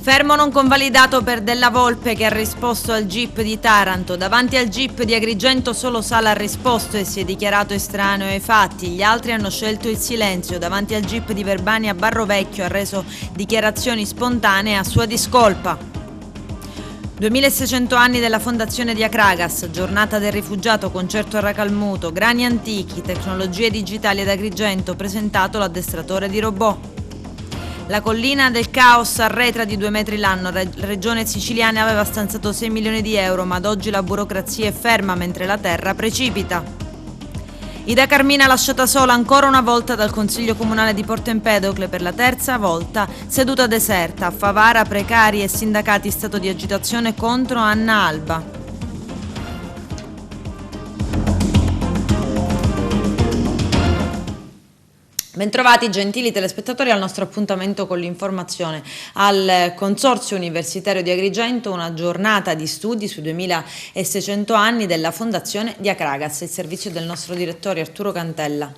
Fermo non convalidato per Della Volpe che ha risposto al GIP di Taranto. Davanti al GIP di Agrigento solo Sala ha risposto e si è dichiarato estraneo ai fatti. Gli altri hanno scelto il silenzio. Davanti al GIP di Verbania Barrovecchio ha reso dichiarazioni spontanee a sua discolpa. 2600 anni della fondazione di Acragas, giornata del rifugiato, concerto a Racalmuto, grani antichi, tecnologie digitali ad Agrigento, presentato l'addestratore di robot. La collina del caos arretra di 2 metri l'anno. La regione siciliana aveva stanziato 6 milioni di euro, ma ad oggi la burocrazia è ferma mentre la terra precipita. Ida Carmina lasciata sola ancora una volta dal Consiglio Comunale di Porto Empedocle per la terza volta, seduta deserta. A Favara precari e sindacati in stato di agitazione contro Anna Alba. Bentrovati gentili telespettatori al nostro appuntamento con l'informazione. Al Consorzio Universitario di Agrigento una giornata di studi sui 2600 anni della fondazione di Acragas, il servizio del nostro direttore Arturo Cantella.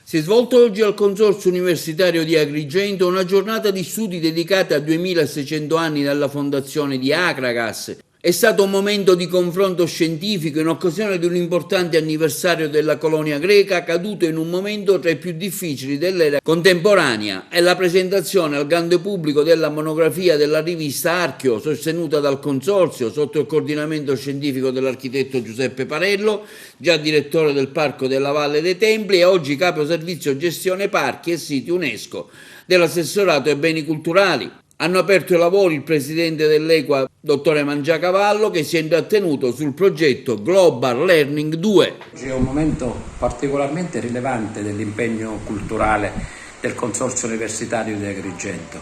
Si è svolto oggi al Consorzio Universitario di Agrigento una giornata di studi dedicata a 2600 anni dalla fondazione di Acragas. È stato un momento di confronto scientifico in occasione di un importante anniversario della colonia greca caduto in un momento tra i più difficili dell'era contemporanea e la presentazione al grande pubblico della monografia della rivista Archeo, sostenuta dal Consorzio sotto il coordinamento scientifico dell'architetto Giuseppe Parello, già direttore del Parco della Valle dei Templi e oggi capo servizio gestione parchi e siti UNESCO dell'assessorato ai beni culturali. Hanno aperto i lavori il presidente dell'Equa, dottore Mangiacavallo, che si è intrattenuto sul progetto Global Learning 2. Oggi è un momento particolarmente rilevante dell'impegno culturale del Consorzio Universitario di Agrigento,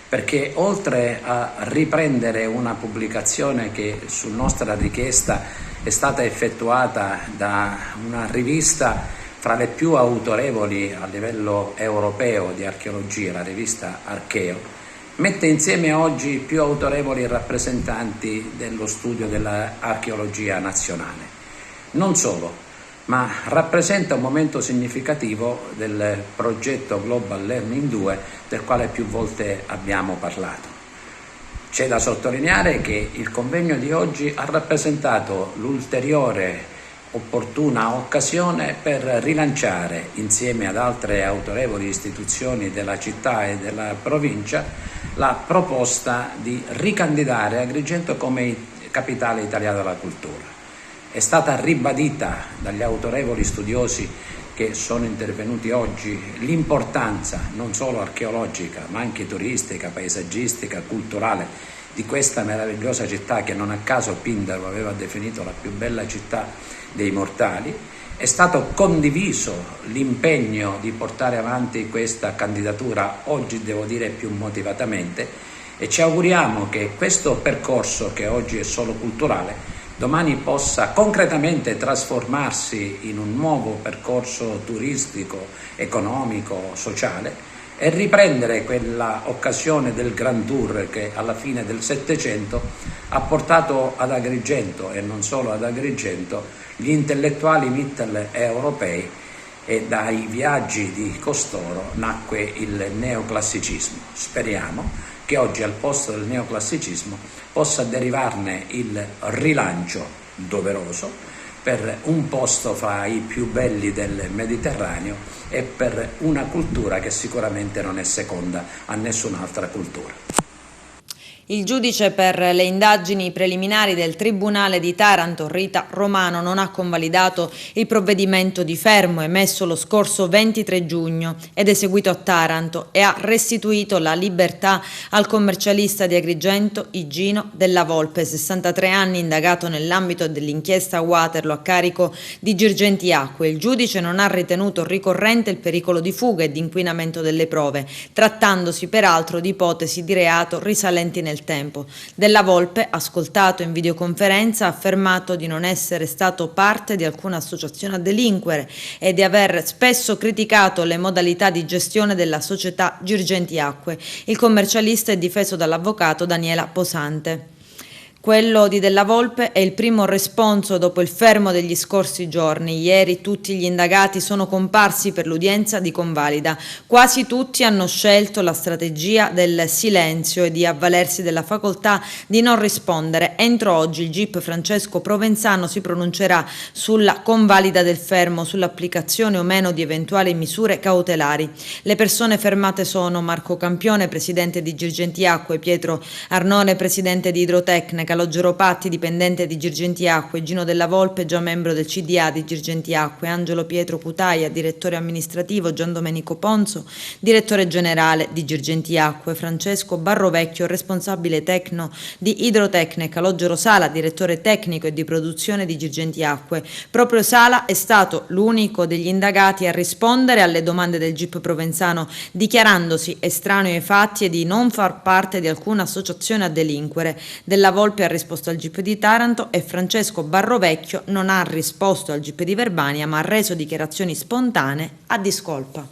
perché oltre a riprendere una pubblicazione che su nostra richiesta è stata effettuata da una rivista fra le più autorevoli a livello europeo di archeologia, la rivista Archeo, mette insieme oggi i più autorevoli rappresentanti dello studio dell'archeologia nazionale. Non solo, ma rappresenta un momento significativo del progetto Global Learning 2 del quale più volte abbiamo parlato. C'è da sottolineare che il convegno di oggi ha rappresentato l'ulteriore opportuna occasione per rilanciare, insieme ad altre autorevoli istituzioni della città e della provincia, la proposta di ricandidare Agrigento come capitale italiana della cultura. È stata ribadita dagli autorevoli studiosi che sono intervenuti oggi l'importanza non solo archeologica ma anche turistica, paesaggistica, culturale di questa meravigliosa città che non a caso Pindaro aveva definito la più bella città dei mortali. È stato condiviso l'impegno di portare avanti questa candidatura, oggi devo dire più motivatamente, e ci auguriamo che questo percorso, che oggi è solo culturale, domani possa concretamente trasformarsi in un nuovo percorso turistico, economico, sociale e riprendere quella occasione del Grand Tour che alla fine del Settecento ha portato ad Agrigento e non solo ad Agrigento gli intellettuali mitteleuropei, e dai viaggi di costoro nacque il neoclassicismo. Speriamo che oggi al posto del neoclassicismo possa derivarne il rilancio doveroso per un posto fra i più belli del Mediterraneo e per una cultura che sicuramente non è seconda a nessun'altra cultura. Il giudice per le indagini preliminari del Tribunale di Taranto, Rita Romano, non ha convalidato il provvedimento di fermo emesso lo scorso 23 giugno ed eseguito a Taranto e ha restituito la libertà al commercialista di Agrigento Igino Della Volpe, 63 anni, indagato nell'ambito dell'inchiesta Waterloo a carico di Girgenti Acque. Il giudice non ha ritenuto ricorrente il pericolo di fuga e di inquinamento delle prove, trattandosi peraltro di ipotesi di reato risalenti nel tempo. Della Volpe, ascoltato in videoconferenza, ha affermato di non essere stato parte di alcuna associazione a delinquere e di aver spesso criticato le modalità di gestione della società Girgenti Acque. Il commercialista è difeso dall'avvocato Daniela Posante. Quello di Della Volpe è il primo responso dopo il fermo degli scorsi giorni. Ieri tutti gli indagati sono comparsi per l'udienza di convalida. Quasi tutti hanno scelto la strategia del silenzio e di avvalersi della facoltà di non rispondere. Entro oggi il GIP Francesco Provenzano si pronuncerà sulla convalida del fermo, sull'applicazione o meno di eventuali misure cautelari. Le persone fermate sono Marco Campione, presidente di Girgenti Acque, Pietro Arnone, presidente di Idrotecnica, Calogero Patti, dipendente di Girgenti Acque, Gino Della Volpe, già membro del CDA di Girgenti Acque, Angelo Pietro Cutaia, direttore amministrativo, Gian Domenico Ponzo, direttore generale di Girgenti Acque, Francesco Barrovecchio, responsabile tecno di Idrotecnica, Calogero Sala, direttore tecnico e di produzione di Girgenti Acque. Proprio Sala è stato l'unico degli indagati a rispondere alle domande del GIP Provenzano, dichiarandosi estraneo ai fatti e di non far parte di alcuna associazione a delinquere. Della Volpe ha risposto al GIP di Taranto e Francesco Barrovecchio non ha risposto al GIP di Verbania, ma ha reso dichiarazioni spontanee a discolpa.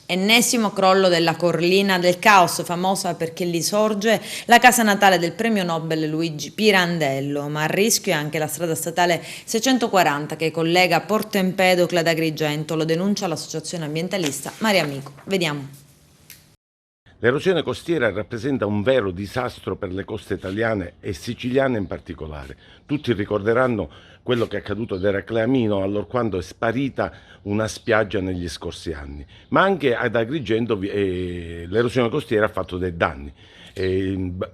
Ennesimo crollo della collina del caos, famosa perché lì sorge la casa natale del premio Nobel Luigi Pirandello, ma a rischio è anche la strada statale 640 che collega Porto Empedocle ad Agrigento, lo denuncia l'associazione ambientalista Maria Amico. Vediamo. L'erosione costiera rappresenta un vero disastro per le coste italiane e siciliane in particolare. Tutti ricorderanno quello che è accaduto ad Eracleamino allorquando è sparita una spiaggia negli scorsi anni, ma anche ad Agrigento l'erosione costiera ha fatto dei danni.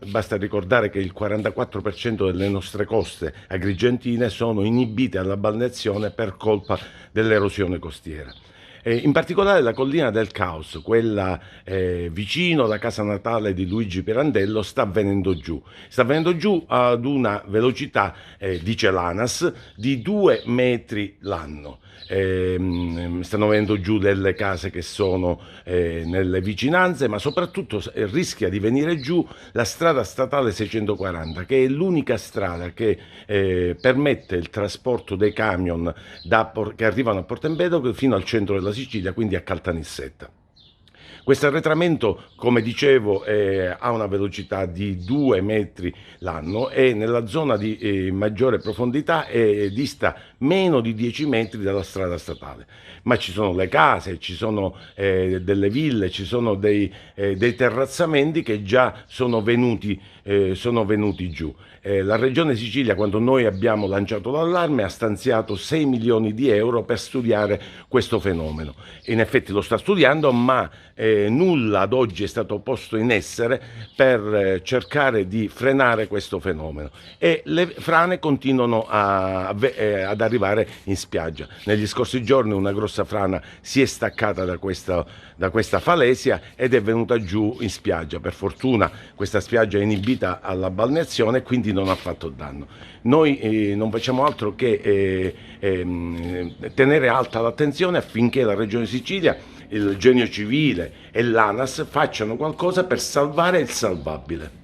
Basta ricordare che il 44% delle nostre coste agrigentine sono inibite alla balneazione per colpa dell'erosione costiera. In particolare la collina del caos, quella vicino alla casa natale di Luigi Pirandello, sta venendo giù ad una velocità, dice l'ANAS, di 2 metri l'anno. Stanno venendo giù delle case che sono nelle vicinanze, ma soprattutto rischia di venire giù la strada statale 640, che è l'unica strada che permette il trasporto dei camion che arrivano a Porto Empedocle fino al centro della Sicilia, quindi a Caltanissetta. Questo arretramento, come dicevo, ha una velocità di 2 metri l'anno e nella zona di maggiore profondità dista meno di 10 metri dalla strada statale. Ma ci sono le case, ci sono delle ville, ci sono dei terrazzamenti che già sono venuti giù. La Regione Sicilia, quando noi abbiamo lanciato l'allarme, ha stanziato 6 milioni di euro per studiare questo fenomeno. In effetti lo sta studiando, ma nulla ad oggi è stato posto in essere per cercare di frenare questo fenomeno e le frane continuano ad arrivare in spiaggia. Negli scorsi giorni una grossa frana si è staccata da questa falesia ed è venuta giù in spiaggia. Per fortuna questa spiaggia è inibita alla balneazione e quindi non ha fatto danno. Noi non facciamo altro che tenere alta l'attenzione affinché la Regione Sicilia, il Genio Civile e l'ANAS facciano qualcosa per salvare il salvabile.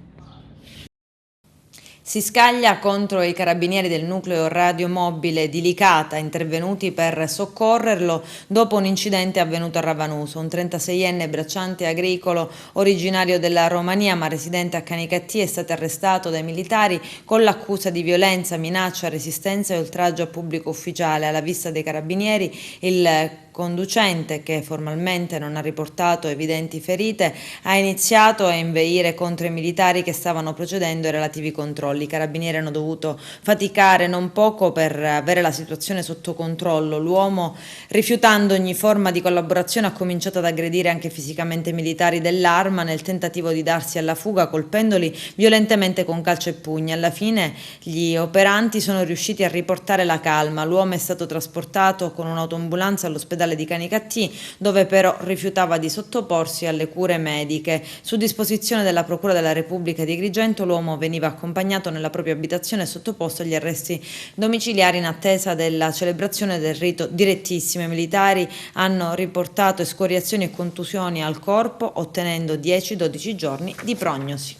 Si scaglia contro i carabinieri del nucleo radiomobile di Licata, intervenuti per soccorrerlo dopo un incidente avvenuto a Ravanuso. Un 36enne bracciante agricolo originario della Romania ma residente a Canicattì è stato arrestato dai militari con l'accusa di violenza, minaccia, resistenza e oltraggio a pubblico ufficiale. Alla vista dei carabinieri, il conducente, che formalmente non ha riportato evidenti ferite, ha iniziato a inveire contro i militari che stavano procedendo ai relativi controlli. I carabinieri hanno dovuto faticare non poco per avere la situazione sotto controllo. L'uomo, rifiutando ogni forma di collaborazione, ha cominciato ad aggredire anche fisicamente i militari dell'Arma nel tentativo di darsi alla fuga, colpendoli violentemente con calci e pugni. Alla fine gli operanti sono riusciti a riportare la calma. L'uomo è stato trasportato con un'autoambulanza all'ospedale di Canicattì, dove però rifiutava di sottoporsi alle cure mediche. Su disposizione della Procura della Repubblica di Agrigento, l'uomo veniva accompagnato nella propria abitazione e sottoposto agli arresti domiciliari in attesa della celebrazione del rito direttissimo. I militari hanno riportato escoriazioni e contusioni al corpo, ottenendo 10-12 giorni di prognosi.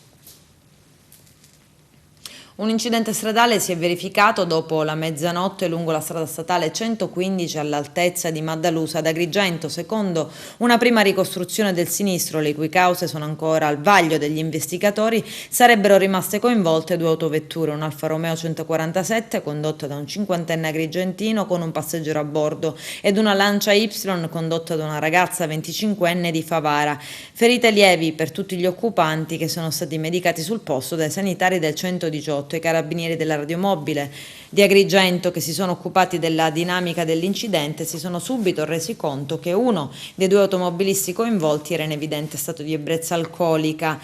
Un incidente stradale si è verificato dopo la mezzanotte lungo la strada statale 115 all'altezza di Maddalusa ad Agrigento. Secondo una prima ricostruzione del sinistro, le cui cause sono ancora al vaglio degli investigatori, sarebbero rimaste coinvolte 2 autovetture, un Alfa Romeo 147 condotta da un 50enne agrigentino con un passeggero a bordo ed una Lancia Y condotta da una ragazza 25enne di Favara. Ferite lievi per tutti gli occupanti che sono stati medicati sul posto dai sanitari del 118. I carabinieri della radiomobile di Agrigento, che si sono occupati della dinamica dell'incidente, si sono subito resi conto che uno dei 2 automobilisti coinvolti era in evidente stato di ebbrezza alcolica.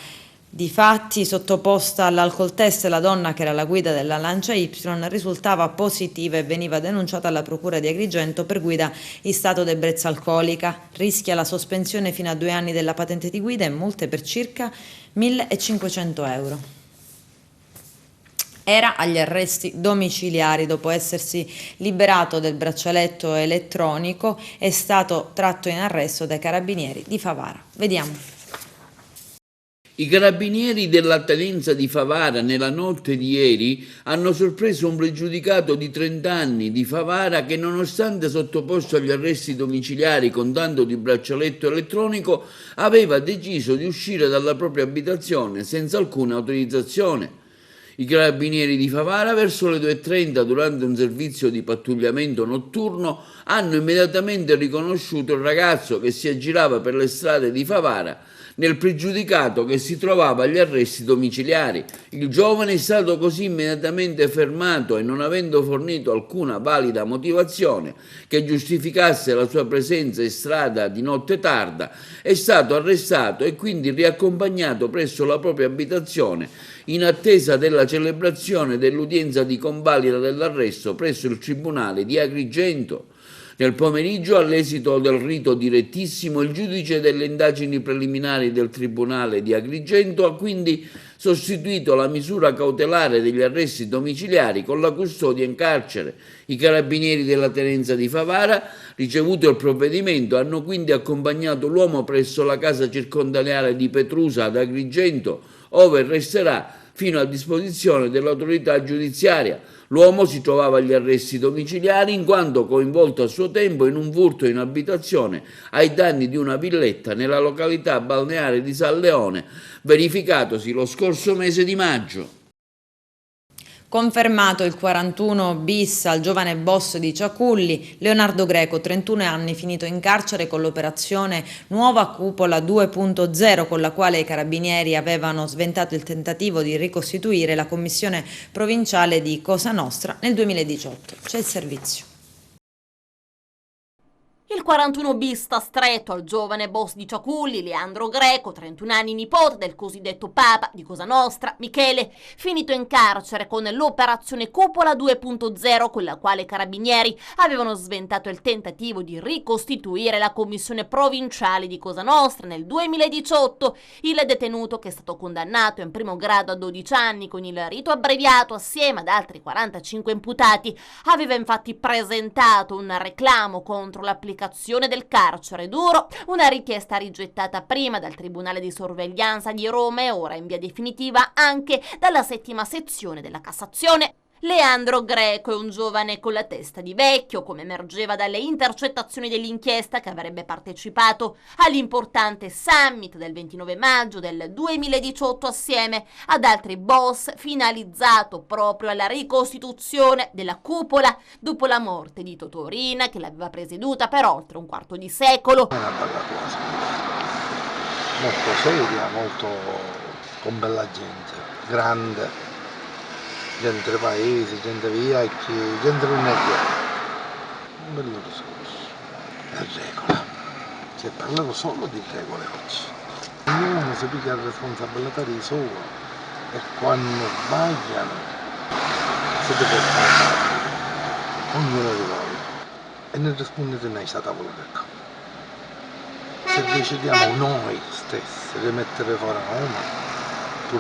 Difatti, sottoposta all'alcol test, la donna, che era la guida della Lancia Y, risultava positiva e veniva denunciata alla Procura di Agrigento per guida in stato di ebbrezza alcolica. Rischia la sospensione fino a 2 anni della patente di guida e multe per circa 1.500 euro. Era agli arresti domiciliari. Dopo essersi liberato del braccialetto elettronico, è stato tratto in arresto dai carabinieri di Favara. Vediamo. I carabinieri della tenenza di Favara nella notte di ieri hanno sorpreso un pregiudicato di 30 anni di Favara che, nonostante sottoposto agli arresti domiciliari con tanto di braccialetto elettronico, aveva deciso di uscire dalla propria abitazione senza alcuna autorizzazione. I carabinieri di Favara, verso le 2:30, durante un servizio di pattugliamento notturno, hanno immediatamente riconosciuto il ragazzo che si aggirava per le strade di Favara nel pregiudicato che si trovava agli arresti domiciliari. Il giovane è stato così immediatamente fermato e, non avendo fornito alcuna valida motivazione che giustificasse la sua presenza in strada di notte tarda, è stato arrestato e quindi riaccompagnato presso la propria abitazione in attesa della celebrazione dell'udienza di convalida dell'arresto presso il Tribunale di Agrigento. Nel pomeriggio, all'esito del rito direttissimo, il giudice delle indagini preliminari del Tribunale di Agrigento ha quindi sostituito la misura cautelare degli arresti domiciliari con la custodia in carcere. I carabinieri della tenenza di Favara, ricevuto il provvedimento, hanno quindi accompagnato l'uomo presso la casa circondariale di Petrusa ad Agrigento, ove resterà fino a disposizione dell'autorità giudiziaria. L'uomo si trovava agli arresti domiciliari in quanto coinvolto a suo tempo in un furto in abitazione ai danni di una villetta nella località balneare di San Leone, verificatosi lo scorso mese di maggio. Confermato il 41 bis al giovane boss di Ciaculli, Leonardo Greco, 31 anni, finito in carcere con l'operazione Nuova Cupola 2.0, con la quale i carabinieri avevano sventato il tentativo di ricostituire la commissione provinciale di Cosa Nostra nel 2018. C'è il servizio. Il 41 bis sta stretto al giovane boss di Ciaculli, Leandro Greco, 31 anni, nipote del cosiddetto papa di Cosa Nostra, Michele, finito in carcere con l'operazione Cupola 2.0, con la quale i carabinieri avevano sventato il tentativo di ricostituire la commissione provinciale di Cosa Nostra nel 2018. Il detenuto, che è stato condannato in primo grado a 12 anni con il rito abbreviato assieme ad altri 45 imputati, aveva infatti presentato un reclamo contro l'applicazione del carcere duro, una richiesta rigettata prima dal Tribunale di Sorveglianza di Roma e ora in via definitiva anche dalla 7ª sezione della Cassazione. Leandro Greco è un giovane con la testa di vecchio, come emergeva dalle intercettazioni dell'inchiesta, che avrebbe partecipato all'importante summit del 29 maggio del 2018 assieme ad altri boss, finalizzato proprio alla ricostituzione della cupola dopo la morte di Totò Riina, che l'aveva presieduta per oltre un quarto di secolo. È una bella cosa, molto seria, molto con bella gente, grande. Gente dei paesi, gente vecchi, gente lunedì. Un bello discorso. È regola. Si è parlato solo di regole oggi. Ognuno si piglia la responsabilità di sua e quando sbagliano si deve fare. Ognuno di voi. E ne rispondete noi stata politica. Se decidiamo noi stessi di mettere fuori uno,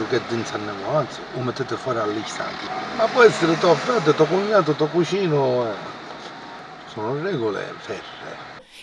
che d'insanno anzi, o mettete fuori all'istante. Ma può essere tuo fratello, tuo cognato, tuo cugino, sono regole ferree.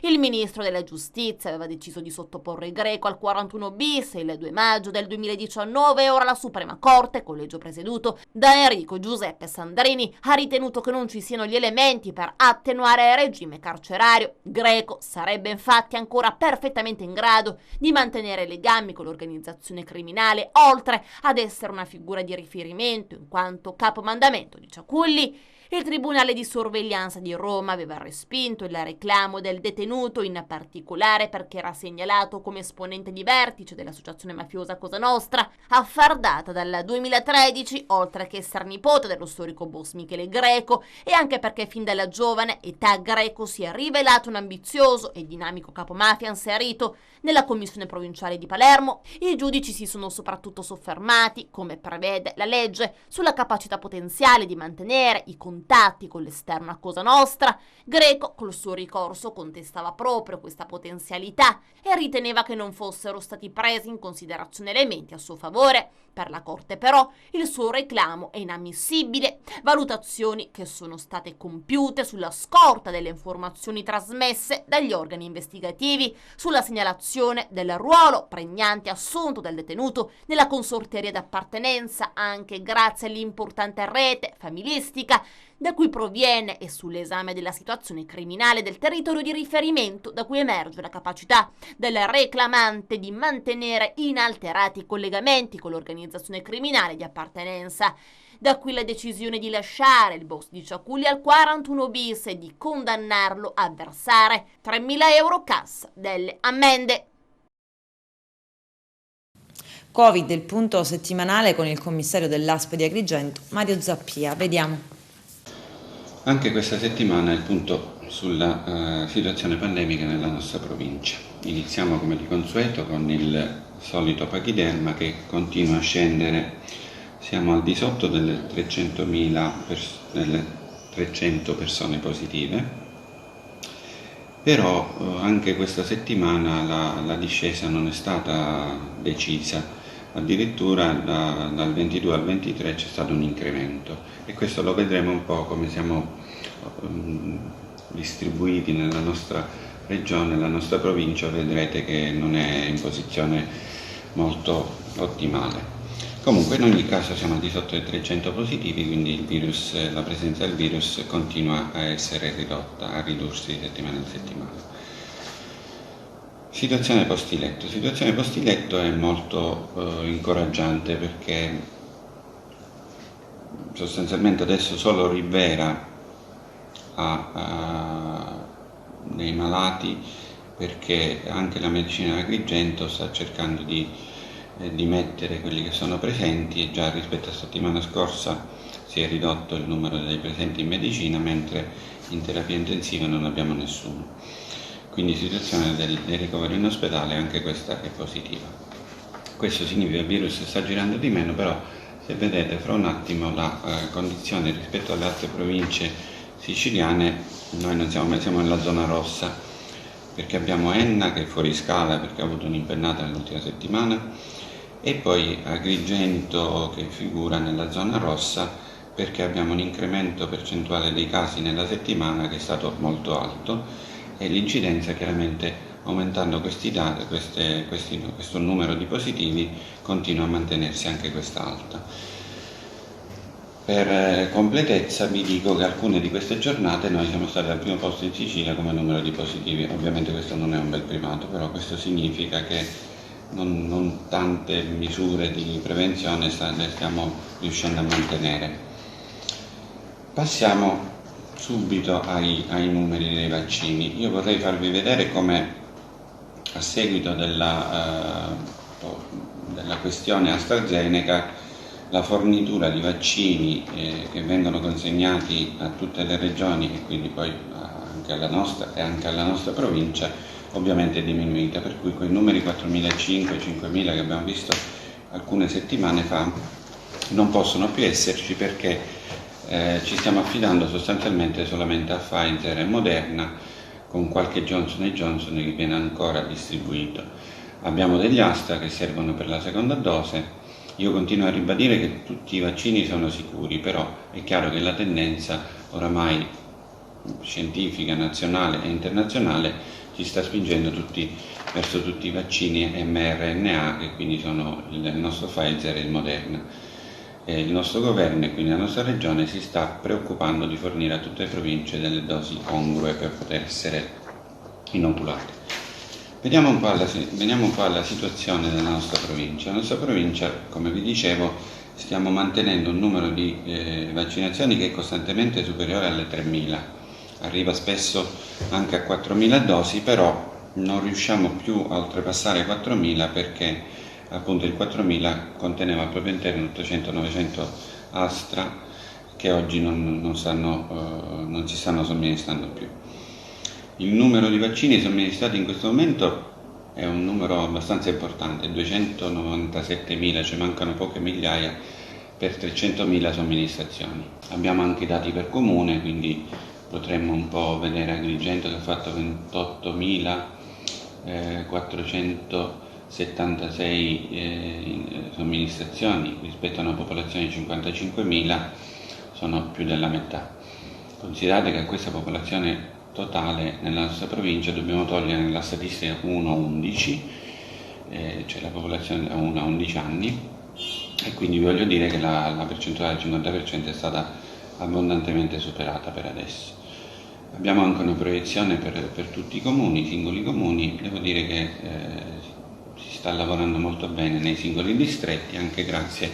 Il ministro della giustizia aveva deciso di sottoporre Greco al 41 bis il 2 maggio del 2019 e ora la Suprema Corte, collegio presieduto da Enrico Giuseppe Sandrini, ha ritenuto che non ci siano gli elementi per attenuare il regime carcerario. Greco sarebbe infatti ancora perfettamente in grado di mantenere legami con l'organizzazione criminale, oltre ad essere una figura di riferimento in quanto capomandamento di Ciaculli. Il Tribunale di Sorveglianza di Roma aveva respinto il reclamo del detenuto, in particolare perché era segnalato come esponente di vertice dell'associazione mafiosa Cosa Nostra, affardata dal 2013, oltre che essere nipote dello storico boss Michele Greco, e anche perché fin dalla giovane età Greco si è rivelato un ambizioso e dinamico capomafia inserito nella commissione provinciale di Palermo. I giudici si sono soprattutto soffermati, come prevede la legge, sulla capacità potenziale di mantenere i contatti con l'esterno a Cosa Nostra. Greco, col suo ricorso, contestava proprio questa potenzialità e riteneva che non fossero stati presi in considerazione elementi a suo favore. Per la Corte, però, il suo reclamo è inammissibile. Valutazioni che sono state compiute sulla scorta delle informazioni trasmesse dagli organi investigativi sulla segnalazione del ruolo pregnante assunto dal detenuto nella consorteria d'appartenenza, anche grazie all'importante rete familistica da cui proviene, e sull'esame della situazione criminale del territorio di riferimento, da cui emerge la capacità del reclamante di mantenere inalterati i collegamenti con l'organizzazione criminale di appartenenza. Da qui la decisione di lasciare il boss di Ciaculli al 41 bis e di condannarlo a versare 3.000 euro cassa delle ammende. Covid, il punto settimanale con il commissario dell'ASP di Agrigento, Mario Zappia. Vediamo. Anche questa settimana il punto sulla situazione pandemica nella nostra provincia. Iniziamo come di consueto con il solito pachiderma che continua a scendere. Siamo al di sotto delle 300 persone positive, però anche questa settimana la discesa non è stata decisa. Addirittura dal 22 al 23 c'è stato un incremento e questo lo vedremo un po' come siamo distribuiti nella nostra regione, nella nostra provincia. Vedrete che non è in posizione molto ottimale. Comunque in ogni caso siamo al di sotto dei 300 positivi, quindi la presenza del virus continua a essere ridotta, a ridursi di settimana in settimana. Situazione postiletto. Situazione postiletto è molto incoraggiante perché sostanzialmente adesso solo Ribera ha dei malati, perché anche la medicina di Agrigento sta cercando di dimettere quelli che sono presenti e già rispetto a settimana scorsa si è ridotto il numero dei presenti in medicina, mentre in terapia intensiva non abbiamo nessuno. Quindi situazione dei ricoveri in ospedale, anche questa è positiva. Questo significa che il virus sta girando di meno, però se vedete fra un attimo la condizione rispetto alle altre province siciliane, noi non siamo nella zona rossa, perché abbiamo Enna che è fuori scala perché ha avuto un'impennata nell'ultima settimana, e poi Agrigento che figura nella zona rossa perché abbiamo un incremento percentuale dei casi nella settimana che è stato molto alto, e l'incidenza chiaramente aumentando questi dati, questo numero di positivi continua a mantenersi anche questa alta. Per completezza vi dico che alcune di queste giornate noi siamo stati al primo posto in Sicilia come numero di positivi. Ovviamente questo non è un bel primato, però questo significa che non tante misure di prevenzione le stiamo riuscendo a mantenere. Passiamo subito ai numeri dei vaccini. Io vorrei farvi vedere come a seguito della questione AstraZeneca la fornitura di vaccini che vengono consegnati a tutte le regioni e quindi poi anche alla nostra provincia ovviamente è diminuita, per cui quei numeri 4.500-5.000 che abbiamo visto alcune settimane fa non possono più esserci, perché ci stiamo affidando sostanzialmente solamente a Pfizer e Moderna, con qualche Johnson & Johnson che viene ancora distribuito. Abbiamo degli Astra che servono per la seconda dose. Io continuo a ribadire che tutti i vaccini sono sicuri, però è chiaro che la tendenza oramai scientifica nazionale e internazionale ci sta spingendo verso tutti i vaccini mRNA, che quindi sono il nostro Pfizer e il Moderna. Il nostro governo e quindi la nostra regione si sta preoccupando di fornire a tutte le province delle dosi congrue per poter essere inoculate. Veniamo un po' alla situazione della nostra provincia. La nostra provincia, come vi dicevo, stiamo mantenendo un numero di vaccinazioni che è costantemente superiore alle 3.000. Arriva spesso anche a 4.000 dosi, però non riusciamo più a oltrepassare 4.000 perché appunto il 4.000 conteneva al proprio interno 800-900 Astra che oggi non si stanno somministrando più. Il numero di vaccini somministrati in questo momento è un numero abbastanza importante, 297.000, ci mancano poche migliaia per 300.000 somministrazioni. Abbiamo anche i dati per comune, quindi potremmo un po' vedere Agrigento che ha fatto 28.476 somministrazioni rispetto a una popolazione di 55.000, sono più della metà. Considerate che a questa popolazione totale nella nostra provincia dobbiamo togliere nella statistica 1-11, cioè la popolazione da 1 a 11 anni, e quindi voglio dire che la percentuale del 50% è stata abbondantemente superata per adesso. Abbiamo anche una proiezione per tutti i comuni, i singoli comuni. Devo dire che si sta lavorando molto bene nei singoli distretti, anche grazie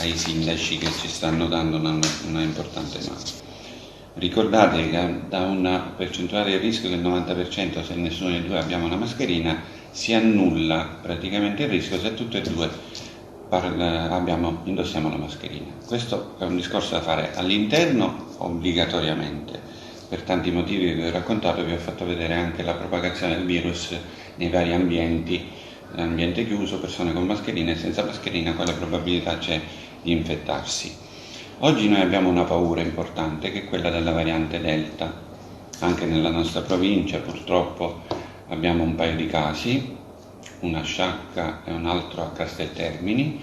ai sindaci che ci stanno dando una importante mano. Ricordate che da una percentuale di rischio del 90%, se nessuno dei due abbiamo una mascherina, si annulla praticamente il rischio se tutte e due indossiamo la mascherina. Questo è un discorso da fare all'interno obbligatoriamente. Per tanti motivi che vi ho raccontato, vi ho fatto vedere anche la propagazione del virus nei vari ambienti, ambiente chiuso, persone con mascherina e senza mascherina, quale probabilità c'è di infettarsi. Oggi noi abbiamo una paura importante che è quella della variante Delta. Anche nella nostra provincia purtroppo abbiamo un paio di casi, una a Sciacca e un altro a Casteltermini,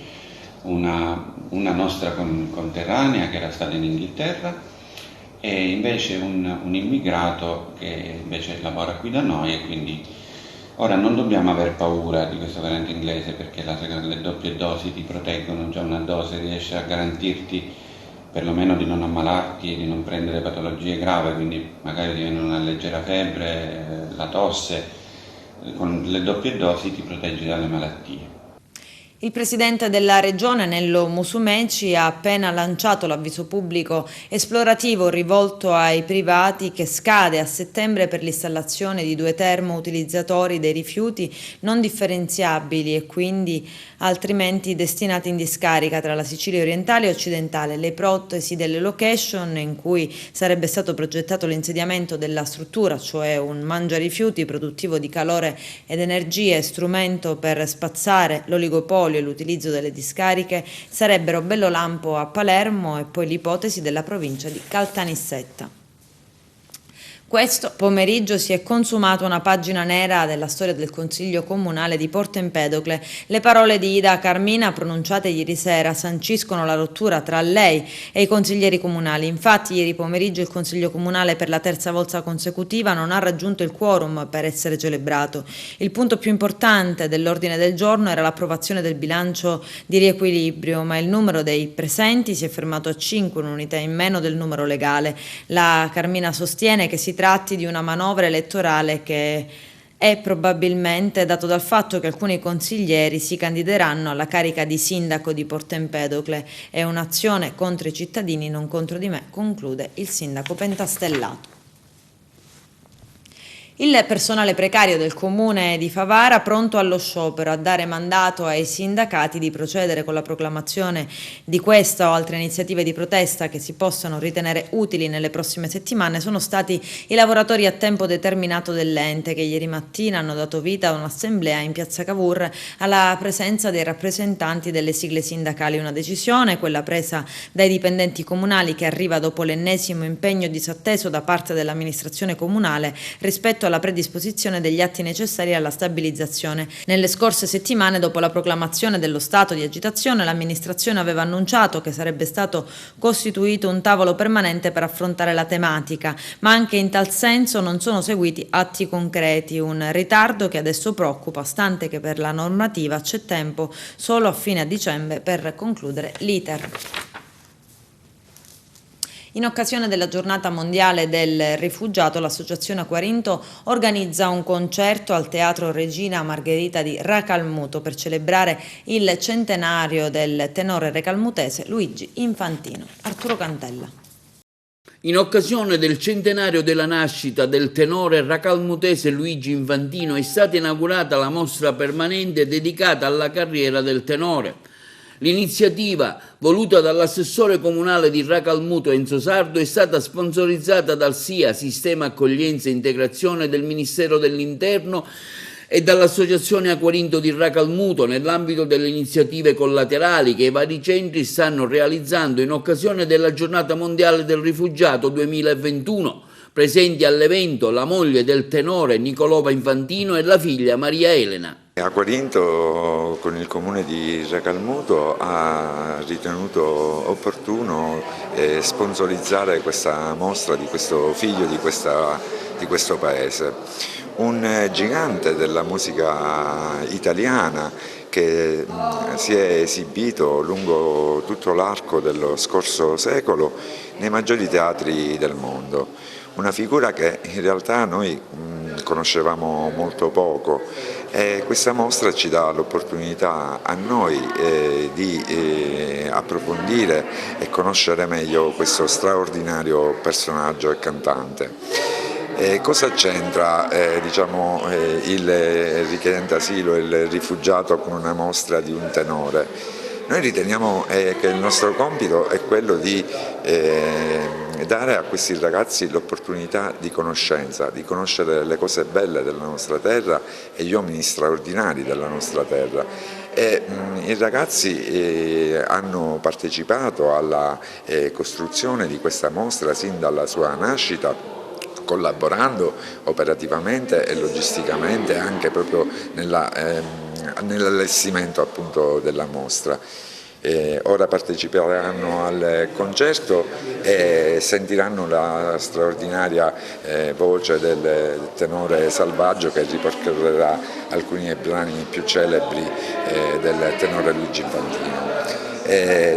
una nostra conterranea che era stata in Inghilterra e invece un immigrato che invece lavora qui da noi, e quindi ora non dobbiamo aver paura di questa variante inglese perché le doppie dosi ti proteggono, già una dose riesce a garantirti perlomeno di non ammalarti e di non prendere patologie gravi, quindi magari ti viene una leggera febbre, la tosse, con le doppie dosi ti proteggi dalle malattie. Il presidente della regione, Nello Musumeci, ha appena lanciato l'avviso pubblico esplorativo rivolto ai privati che scade a settembre per l'installazione di 2 termoutilizzatori dei rifiuti non differenziabili e quindi altrimenti destinati in discarica tra la Sicilia orientale e occidentale. Le ipotesi delle location in cui sarebbe stato progettato l'insediamento della struttura, cioè un mangiarifiuti produttivo di calore ed energia e strumento per spazzare l'oligopolio e l'utilizzo delle discariche, sarebbero Bellolampo a Palermo e poi l'ipotesi della provincia di Caltanissetta. Questo pomeriggio si è consumata una pagina nera della storia del Consiglio Comunale di Porto Empedocle. Le parole di Ida Carmina pronunciate ieri sera sanciscono la rottura tra lei e i consiglieri comunali. Infatti ieri pomeriggio il Consiglio Comunale per la terza volta consecutiva non ha raggiunto il quorum per essere celebrato. Il punto più importante dell'ordine del giorno era l'approvazione del bilancio di riequilibrio, ma il numero dei presenti si è fermato a 5, un'unità in meno del numero legale. La Carmina sostiene che si tratti di una manovra elettorale che è probabilmente dato dal fatto che alcuni consiglieri si candideranno alla carica di sindaco di Porto Empedocle. È un'azione contro i cittadini, non contro di me, conclude il sindaco pentastellato. Il personale precario del comune di Favara pronto allo sciopero, a dare mandato ai sindacati di procedere con la proclamazione di questa o altre iniziative di protesta che si possano ritenere utili nelle prossime settimane sono stati i lavoratori a tempo determinato dell'ente che ieri mattina hanno dato vita a un'assemblea in piazza Cavour alla presenza dei rappresentanti delle sigle sindacali. Una decisione, quella presa dai dipendenti comunali, che arriva dopo l'ennesimo impegno disatteso da parte dell'amministrazione comunale rispetto concerto e alla predisposizione degli atti necessari alla stabilizzazione. Nelle scorse settimane, dopo la proclamazione dello stato di agitazione, l'amministrazione aveva annunciato che sarebbe stato costituito un tavolo permanente per affrontare la tematica, ma anche in tal senso non sono seguiti atti concreti, un ritardo che adesso preoccupa, stante che per la normativa c'è tempo solo a fine dicembre per concludere l'iter. In occasione della giornata mondiale del rifugiato, l'Associazione Aquarinto organizza un concerto al Teatro Regina Margherita di Racalmuto per celebrare il centenario del tenore recalmutese Luigi Infantino. Arturo Cantella. In occasione del centenario della nascita del tenore racalmutese Luigi Infantino è stata inaugurata la mostra permanente dedicata alla carriera del tenore. L'iniziativa, voluta dall'assessore comunale di Racalmuto Enzo Sardo, è stata sponsorizzata dal SIA, Sistema Accoglienza e Integrazione del Ministero dell'Interno, e dall'Associazione Aquarinto di Racalmuto nell'ambito delle iniziative collaterali che i vari centri stanno realizzando in occasione della Giornata Mondiale del Rifugiato 2021. Presenti all'evento la moglie del tenore Nicolò Infantino e la figlia Maria Elena. Aquarinto con il comune di Racalmuto ha ritenuto opportuno sponsorizzare questa mostra di questo figlio di questo paese, un gigante della musica italiana che si è esibito lungo tutto l'arco dello scorso secolo nei maggiori teatri del mondo. Una figura che in realtà noi conoscevamo molto poco e questa mostra ci dà l'opportunità a noi di approfondire e conoscere meglio questo straordinario personaggio e cantante. Cosa c'entra il richiedente asilo e il rifugiato con una mostra di un tenore? Noi riteniamo che il nostro compito è quello di dare a questi ragazzi l'opportunità di conoscenza, di conoscere le cose belle della nostra terra e gli uomini straordinari della nostra terra. I ragazzi hanno partecipato alla costruzione di questa mostra sin dalla sua nascita, collaborando operativamente e logisticamente anche proprio nell'allestimento appunto della mostra. Ora parteciperanno al concerto e sentiranno la straordinaria voce del tenore Salvaggio che ripercorrerà alcuni brani più celebri del tenore Luigi Infantino.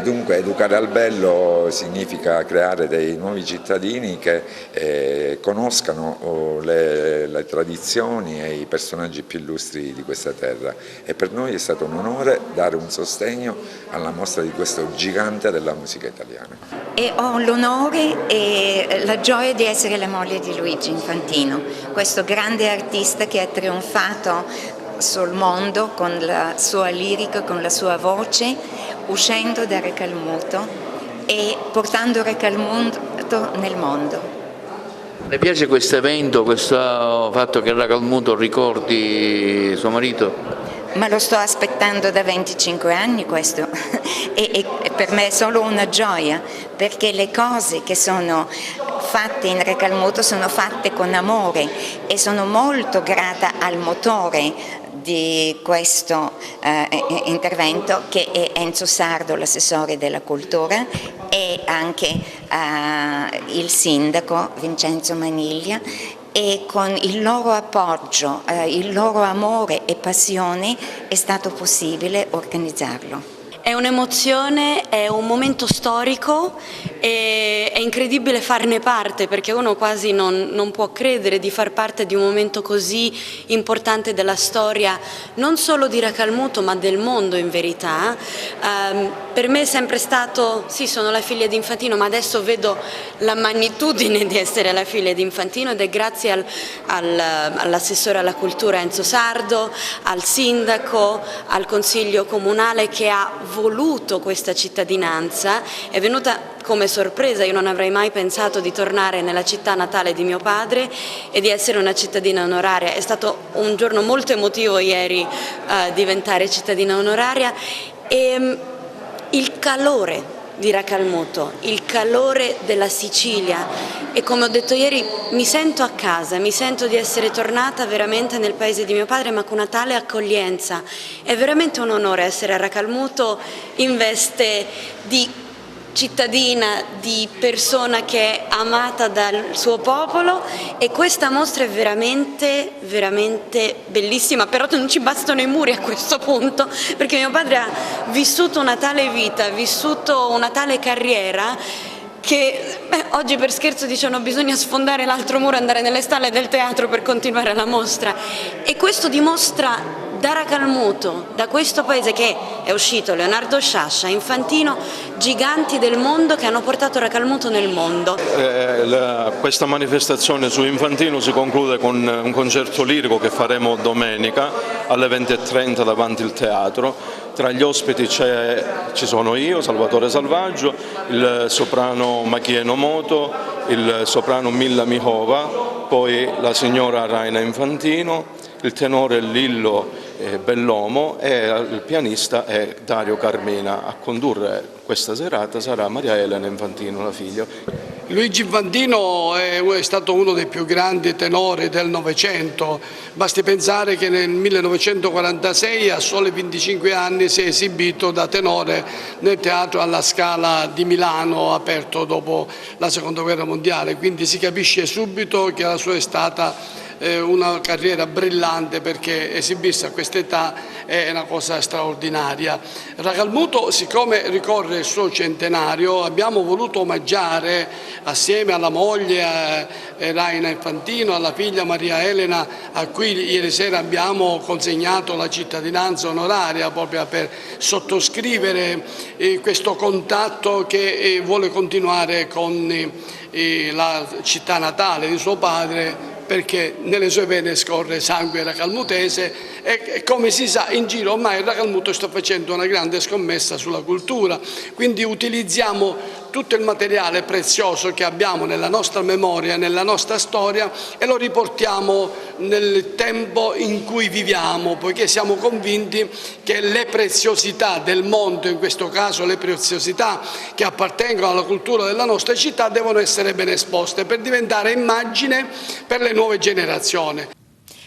Dunque educare al bello significa creare dei nuovi cittadini che conoscano le tradizioni e i personaggi più illustri di questa terra, e per noi è stato un onore dare un sostegno alla mostra di questo gigante della musica italiana. E ho l'onore e la gioia di essere la moglie di Luigi Infantino, questo grande artista che ha trionfato sul mondo con la sua lirica, con la sua voce, uscendo da Racalmuto e portando Racalmuto nel mondo. Le piace questo evento, questo fatto che Racalmuto ricordi suo marito? Ma lo sto aspettando da 25 anni questo e per me è solo una gioia, perché le cose che sono fatte in Racalmuto sono fatte con amore e sono molto grata al motore di questo intervento, che è Enzo Sardo, l'assessore della cultura, e anche il sindaco Vincenzo Maniglia, e con il loro appoggio, il loro amore e passione è stato possibile organizzarlo. È un'emozione, è un momento storico e è incredibile farne parte, perché uno quasi non può credere di far parte di un momento così importante della storia, non solo di Racalmuto ma del mondo in verità. Per me è sempre stato, sì, sono la figlia di Infantino, ma adesso vedo la magnitudine di essere la figlia di Infantino, ed è grazie all'assessore alla cultura Enzo Sardo, al sindaco, al consiglio comunale che ha voluto questa cittadinanza. È venuta come sorpresa, io non avrei mai pensato di tornare nella città natale di mio padre e di essere una cittadina onoraria. È stato un giorno molto emotivo ieri diventare cittadina onoraria, e il calore di Racalmuto, il calore della Sicilia, e come ho detto ieri mi sento a casa, mi sento di essere tornata veramente nel paese di mio padre, ma con una tale accoglienza. È veramente un onore essere a Racalmuto in veste di cittadina, di persona che è amata dal suo popolo, e questa mostra è veramente, veramente bellissima, però non ci bastano i muri a questo punto, perché mio padre ha vissuto una tale vita, ha vissuto una tale carriera che oggi per scherzo dicono bisogna sfondare l'altro muro e andare nelle stalle del teatro per continuare la mostra, e questo dimostra da Racalmuto, da questo paese, che è uscito Leonardo Sciascia, Infantino, giganti del mondo che hanno portato Racalmuto nel mondo. Questa manifestazione su Infantino si conclude con un concerto lirico che faremo domenica alle 20:30 davanti al teatro. Tra gli ospiti ci sono io, Salvatore Salvaggio, il soprano Machieno Moto, il soprano Milla Mihova, poi la signora Raina Infantino, il tenore Lillo Bellomo e il pianista è Dario Carmina. A condurre questa serata sarà Maria Elena Infantino, la figlia. Luigi Infantino è stato uno dei più grandi tenori del Novecento. Basti pensare che nel 1946, a soli 25 anni, si è esibito da tenore nel Teatro alla Scala di Milano, aperto dopo la Seconda Guerra Mondiale. Quindi si capisce subito che la sua è stata una carriera brillante, perché esibirsi a quest'età è una cosa straordinaria. Racalmuto, siccome ricorre il suo centenario, abbiamo voluto omaggiare, assieme alla moglie Raina Infantino, alla figlia Maria Elena, a cui ieri sera abbiamo consegnato la cittadinanza onoraria proprio per sottoscrivere questo contatto che vuole continuare con la città natale di suo padre, perché nelle sue vene scorre sangue racalmutese e come si sa in giro ormai il Racalmuto sta facendo una grande scommessa sulla cultura, quindi utilizziamo tutto il materiale prezioso che abbiamo nella nostra memoria, nella nostra storia, e lo riportiamo nel tempo in cui viviamo, poiché siamo convinti che le preziosità del mondo, in questo caso le preziosità che appartengono alla cultura della nostra città, devono essere ben esposte per diventare immagine per le nuove generazioni.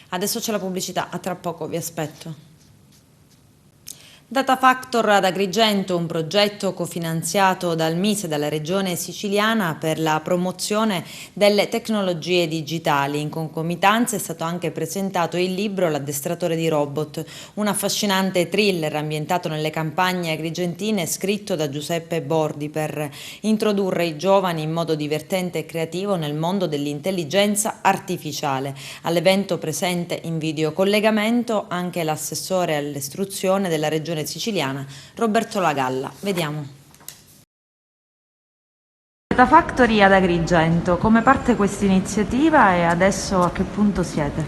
Adesso c'è la pubblicità, a tra poco, vi aspetto. Data Factor ad Agrigento, un progetto cofinanziato dal MISE e dalla Regione Siciliana per la promozione delle tecnologie digitali. In concomitanza è stato anche presentato il libro L'addestratore di robot, un affascinante thriller ambientato nelle campagne agrigentine, scritto da Giuseppe Bordi per introdurre i giovani in modo divertente e creativo nel mondo dell'intelligenza artificiale. All'evento presente in videocollegamento anche l'assessore all'istruzione della Regione Siciliana, Roberto Lagalla. Vediamo. Data Factory ad Agrigento, come parte questa iniziativa e adesso a che punto siete?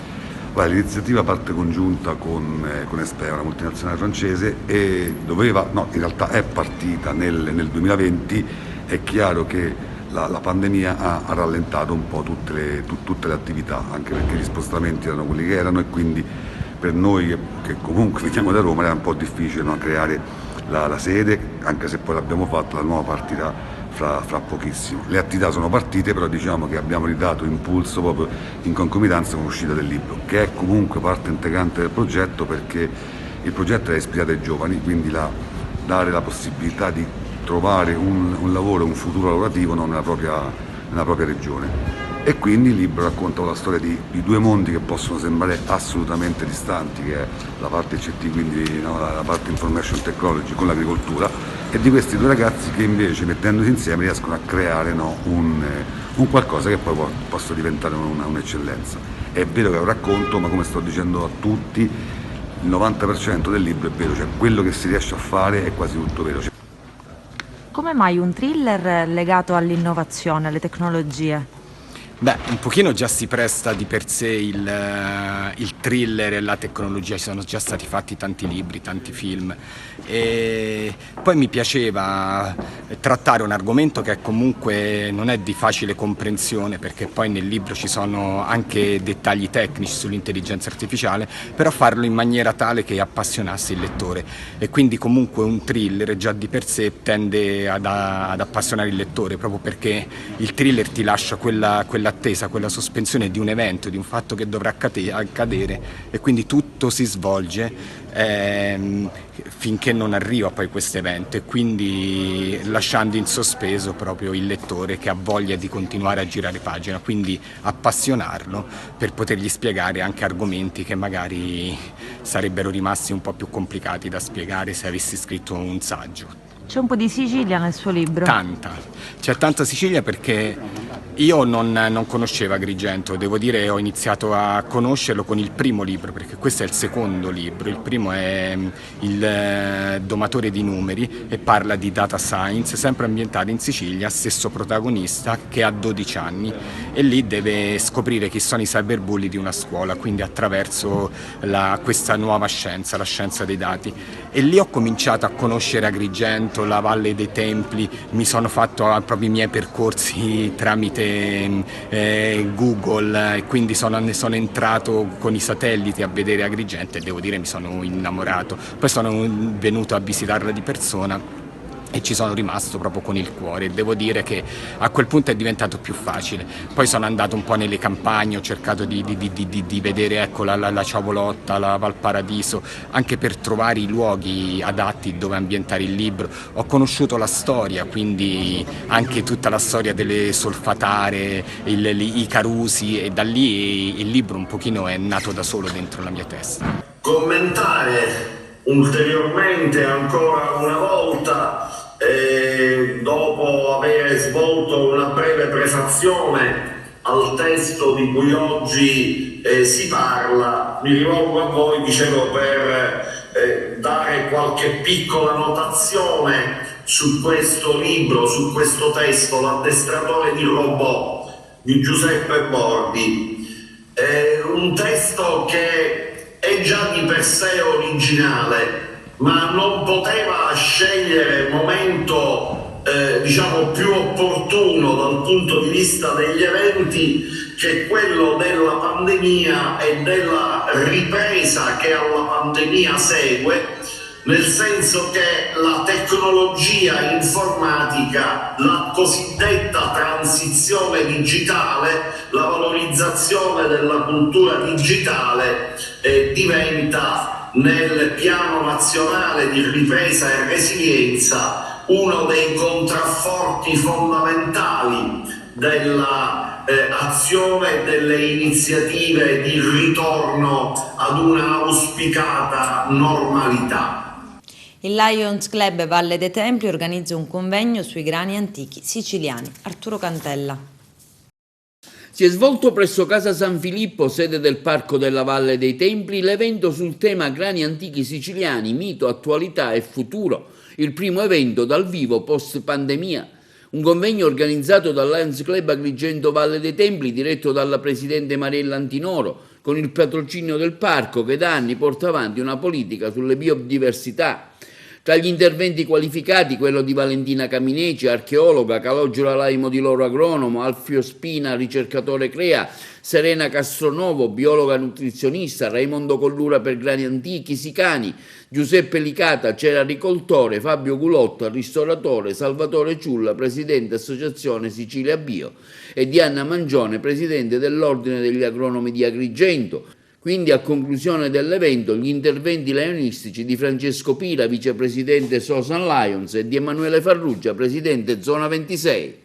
L'iniziativa parte congiunta con Espea, una multinazionale francese, e in realtà è partita nel 2020. È chiaro che la pandemia ha rallentato un po' tutte le attività, anche perché gli spostamenti erano quelli che erano, e quindi per noi che comunque veniamo da Roma era un po' difficile creare la sede, anche se poi l'abbiamo fatta, la nuova partirà fra pochissimo. Le attività sono partite, però diciamo che abbiamo ridato impulso proprio in concomitanza con l'uscita del libro, che è comunque parte integrante del progetto, perché il progetto è ispirato ai giovani, quindi dare la possibilità di trovare un lavoro, un futuro lavorativo nella propria regione. E quindi il libro racconta la storia di due mondi che possono sembrare assolutamente distanti, che è la parte ICT, quindi la parte Information Technology con l'agricoltura, e di questi due ragazzi che invece, mettendosi insieme, riescono a creare un qualcosa che poi possa diventare un'eccellenza. È vero che è un racconto, ma come sto dicendo a tutti, il 90% del libro è vero, cioè quello che si riesce a fare è quasi tutto vero. Come mai un thriller legato all'innovazione, alle tecnologie? Beh, un pochino già si presta di per sé il thriller e la tecnologia, ci sono già stati fatti tanti libri, tanti film, e poi mi piaceva trattare un argomento che comunque non è di facile comprensione, perché poi nel libro ci sono anche dettagli tecnici sull'intelligenza artificiale, però farlo in maniera tale che appassionasse il lettore, e quindi comunque un thriller già di per sé tende ad appassionare il lettore, proprio perché il thriller ti lascia quell'attesa, quella sospensione di un evento, di un fatto che dovrà accadere, e quindi tutto si svolge finché non arriva poi questo evento, e quindi lasciando in sospeso proprio il lettore che ha voglia di continuare a girare pagina, quindi appassionarlo per potergli spiegare anche argomenti che magari sarebbero rimasti un po' più complicati da spiegare se avessi scritto un saggio. C'è un po' di Sicilia nel suo libro? Tanta, c'è tanta Sicilia, perché io non conoscevo Agrigento, devo dire ho iniziato a conoscerlo con il primo libro, perché questo è il secondo libro. Il primo è Il domatore di numeri e parla di data science, sempre ambientato in Sicilia, stesso protagonista che ha 12 anni e lì deve scoprire chi sono i cyberbulli di una scuola, quindi attraverso questa nuova scienza, la scienza dei dati. E lì ho cominciato a conoscere Agrigento, la Valle dei Templi, mi sono fatto proprio i miei percorsi tramite Google, e quindi sono entrato con i satelliti a vedere Agrigento e devo dire mi sono innamorato. Poi sono venuto a visitarla di persona e ci sono rimasto proprio con il cuore. Devo dire che a quel punto è diventato più facile. Poi sono andato un po' nelle campagne, ho cercato di vedere, ecco, la Ciavolotta, la Valparadiso, anche per trovare i luoghi adatti dove ambientare il libro. Ho conosciuto la storia, quindi anche tutta la storia delle solfatare, i Carusi, e da lì il libro un pochino è nato da solo dentro la mia testa. Commentare ulteriormente ancora una volta, dopo aver svolto una breve prefazione al testo di cui oggi si parla, mi rivolgo a voi, dicevo, per dare qualche piccola notazione su questo libro, su questo testo, L'addestratore di robot di Giuseppe Bordi. Un testo che è già di per sé originale, ma non poteva scegliere momento più opportuno dal punto di vista degli eventi che quello della pandemia e della ripresa che alla pandemia segue, nel senso che la tecnologia informatica, la cosiddetta transizione digitale, la valorizzazione della cultura digitale diventa nel piano nazionale di ripresa e resilienza uno dei contrafforti fondamentali della azione, delle iniziative di ritorno ad una auspicata normalità. Il Lions Club Valle dei Templi organizza un convegno sui grani antichi siciliani. Arturo Cantella. Si è svolto presso Casa San Filippo, sede del Parco della Valle dei Templi, l'evento sul tema grani antichi siciliani, mito, attualità e futuro, il primo evento dal vivo post pandemia. Un convegno organizzato dal Lions Club Agrigento Valle dei Templi, diretto dalla presidente Mariella Antinoro, con il patrocinio del parco che da anni porta avanti una politica sulle biodiversità. Tra gli interventi qualificati quello di Valentina Camineci, archeologa, Calogero Laimo di Loro agronomo, Alfio Spina, ricercatore CREA, Serena Castronovo, biologa nutrizionista, Raimondo Collura per grani antichi sicani, Giuseppe Licata, cerericoltore, Fabio Gulotta, ristoratore, Salvatore Ciulla, presidente Associazione Sicilia Bio, e Diana Mangione, presidente dell'Ordine degli Agronomi di Agrigento. Quindi, a conclusione dell'evento, gli interventi leonistici di Francesco Pira, vicepresidente Sosan Lions, e di Emanuele Farrugia, presidente Zona 26.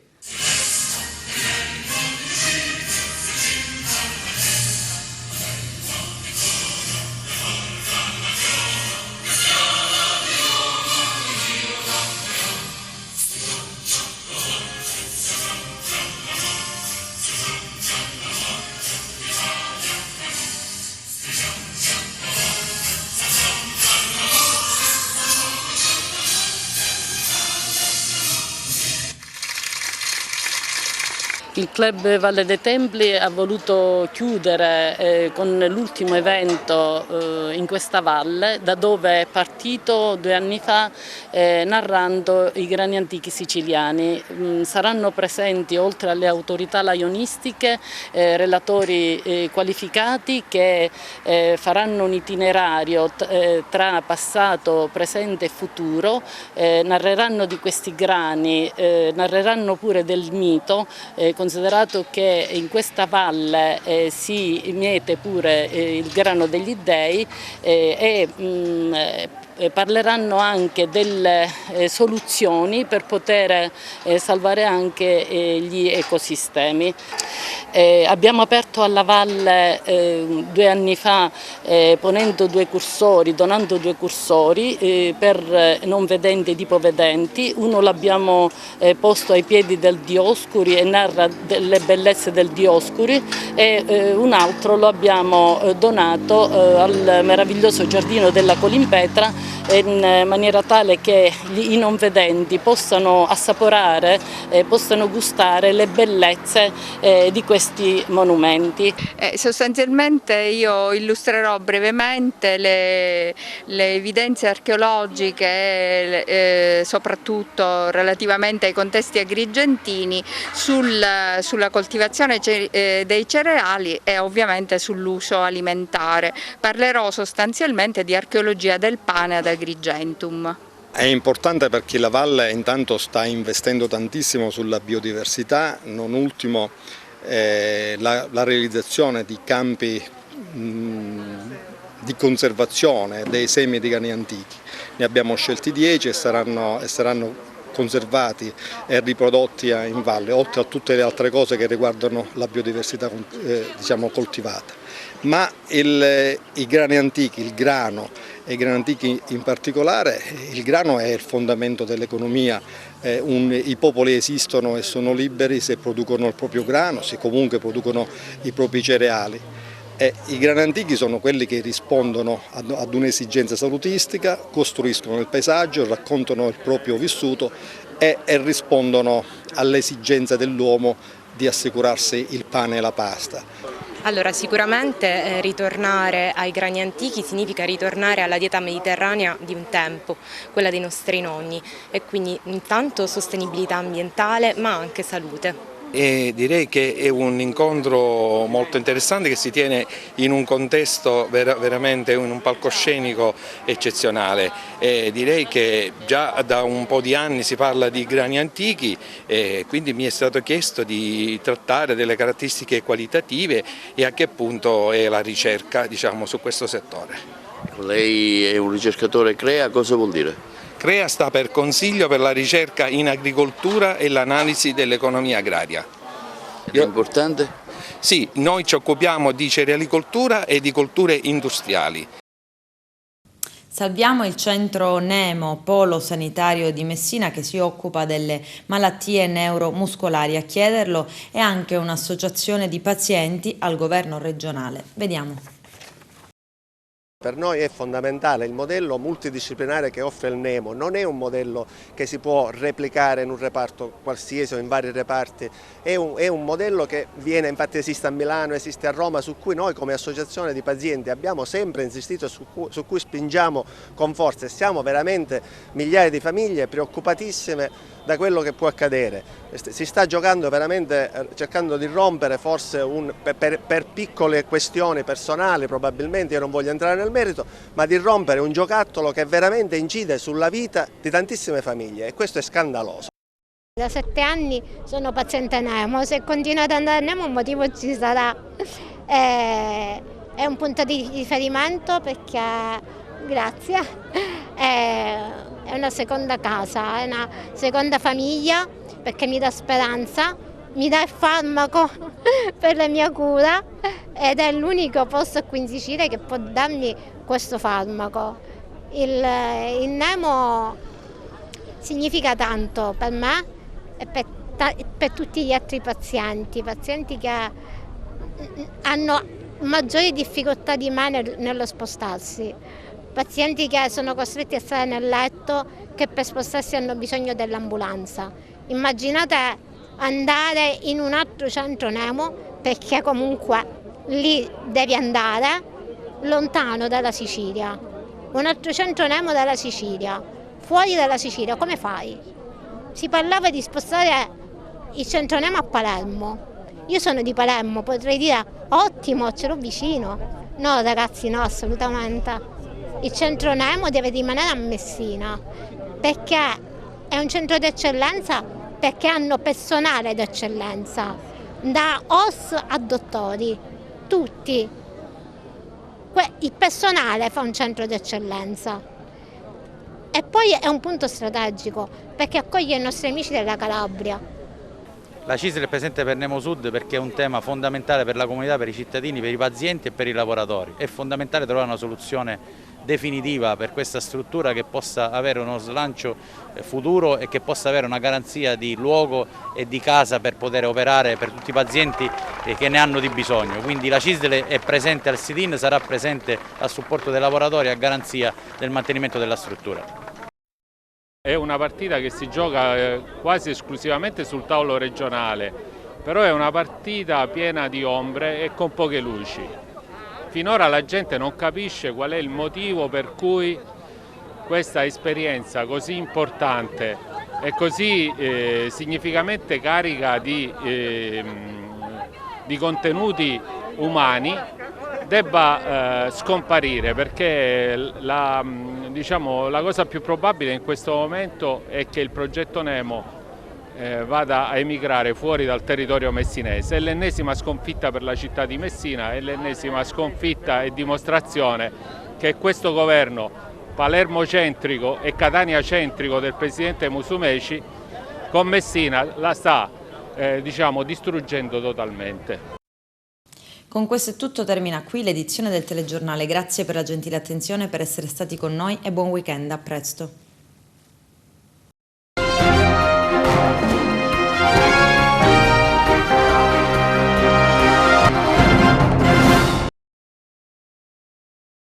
Il Club Valle dei Templi ha voluto chiudere con l'ultimo evento in questa valle, da dove è partito 2 anni fa narrando i grani antichi siciliani. Saranno presenti, oltre alle autorità laionistiche, relatori qualificati che faranno un itinerario tra passato, presente e futuro, narreranno di questi grani, narreranno pure del mito, considerato che in questa valle si miete pure il grano degli dei e parleranno anche delle soluzioni per poter salvare anche gli ecosistemi. Abbiamo aperto alla valle 2 anni fa donando 2 cursori per non vedenti ed ipovedenti. Uno l'abbiamo posto ai piedi del Dioscuri e narra delle bellezze del Dioscuri, e un altro lo abbiamo donato al meraviglioso giardino della Colimpetra, in maniera tale che i non vedenti possano assaporare, possano gustare le bellezze di questi monumenti. Sostanzialmente io illustrerò brevemente le evidenze archeologiche, soprattutto relativamente ai contesti agrigentini, sulla coltivazione dei cereali e ovviamente sull'uso alimentare. Parlerò sostanzialmente di archeologia del pane ad Agrigentum. È importante perché la valle intanto sta investendo tantissimo sulla biodiversità, non ultimo la realizzazione di campi di conservazione dei semi di grani antichi. Ne abbiamo scelti 10 e saranno conservati e riprodotti in valle, oltre a tutte le altre cose che riguardano la biodiversità coltivata. Ma i grani antichi, il grano e i grani antichi in particolare, il grano è il fondamento dell'economia. I popoli esistono e sono liberi se producono il proprio grano, se comunque producono i propri cereali. I grani antichi sono quelli che rispondono ad un'esigenza salutistica, costruiscono il paesaggio, raccontano il proprio vissuto e rispondono all'esigenza dell'uomo di assicurarsi il pane e la pasta. Allora, sicuramente ritornare ai grani antichi significa ritornare alla dieta mediterranea di un tempo, quella dei nostri nonni, e quindi intanto sostenibilità ambientale ma anche salute. E direi che è un incontro molto interessante che si tiene in un contesto veramente, in un palcoscenico eccezionale. Direi che già da un po' di anni si parla di grani antichi, quindi mi è stato chiesto di trattare delle caratteristiche qualitative e a che punto è la ricerca, diciamo, su questo settore. Lei è un ricercatore CREA, cosa vuol dire? CREA sta per Consiglio per la ricerca in agricoltura e l'analisi dell'economia agraria. È importante? Sì, noi ci occupiamo di cerealicoltura e di colture industriali. Salviamo il centro Nemo, polo sanitario di Messina, che si occupa delle malattie neuromuscolari. A chiederlo è anche un'associazione di pazienti al governo regionale. Vediamo. Per noi è fondamentale il modello multidisciplinare che offre il Nemo, non è un modello che si può replicare in un reparto qualsiasi o in vari reparti, è un modello che viene, infatti esiste a Milano, esiste a Roma, su cui noi come associazione di pazienti abbiamo sempre insistito, su cui spingiamo con forza, e siamo veramente migliaia di famiglie preoccupatissime da quello che può accadere. Si sta giocando veramente, cercando di rompere forse per piccole questioni personali probabilmente, io non voglio entrare nel merito, ma di rompere un giocattolo che veramente incide sulla vita di tantissime famiglie, e questo è scandaloso. Da 7 anni sono paziente Nemo, se continuate ad andare a Nemo un motivo ci sarà. È un punto di riferimento perché, grazie, è una seconda casa, è una seconda famiglia, perché mi dà speranza, mi dà il farmaco per la mia cura ed è l'unico posto qui in Sicilia che può darmi questo farmaco. Il Nemo significa tanto per me e per tutti gli altri pazienti che hanno maggiori difficoltà di me nello spostarsi. Pazienti che sono costretti a stare nel letto, che per spostarsi hanno bisogno dell'ambulanza. Immaginate andare in un altro centro Nemo, perché comunque lì devi andare lontano dalla Sicilia. Un altro centro Nemo dalla Sicilia, fuori dalla Sicilia, come fai? Si parlava di spostare il centro Nemo a Palermo. Io sono di Palermo, potrei dire ottimo, ce l'ho vicino. No ragazzi, no, assolutamente. Il centro Nemo deve rimanere a Messina, perché è un centro d'eccellenza, perché hanno personale d'eccellenza, da OS a dottori, tutti. Il personale fa un centro d'eccellenza. E poi è un punto strategico, perché accoglie i nostri amici della Calabria. La CISL è presente per Nemo Sud perché è un tema fondamentale per la comunità, per i cittadini, per i pazienti e per i lavoratori. È fondamentale trovare una soluzione definitiva per questa struttura che possa avere uno slancio futuro e che possa avere una garanzia di luogo e di casa per poter operare per tutti i pazienti che ne hanno di bisogno. Quindi la CISL è presente al sit-in, sarà presente a supporto dei lavoratori a garanzia del mantenimento della struttura. È una partita che si gioca quasi esclusivamente sul tavolo regionale, però è una partita piena di ombre e con poche luci. Finora la gente non capisce qual è il motivo per cui questa esperienza così importante e così significativamente carica di contenuti umani debba scomparire, perché la cosa più probabile in questo momento è che il progetto Nemo vada a emigrare fuori dal territorio messinese. È l'ennesima sconfitta per la città di Messina, è l'ennesima sconfitta e dimostrazione che questo governo palermocentrico e cataniacentrico del presidente Musumeci con Messina la sta distruggendo totalmente. Con questo è tutto, termina qui l'edizione del telegiornale. Grazie per la gentile attenzione, per essere stati con noi e buon weekend, a presto.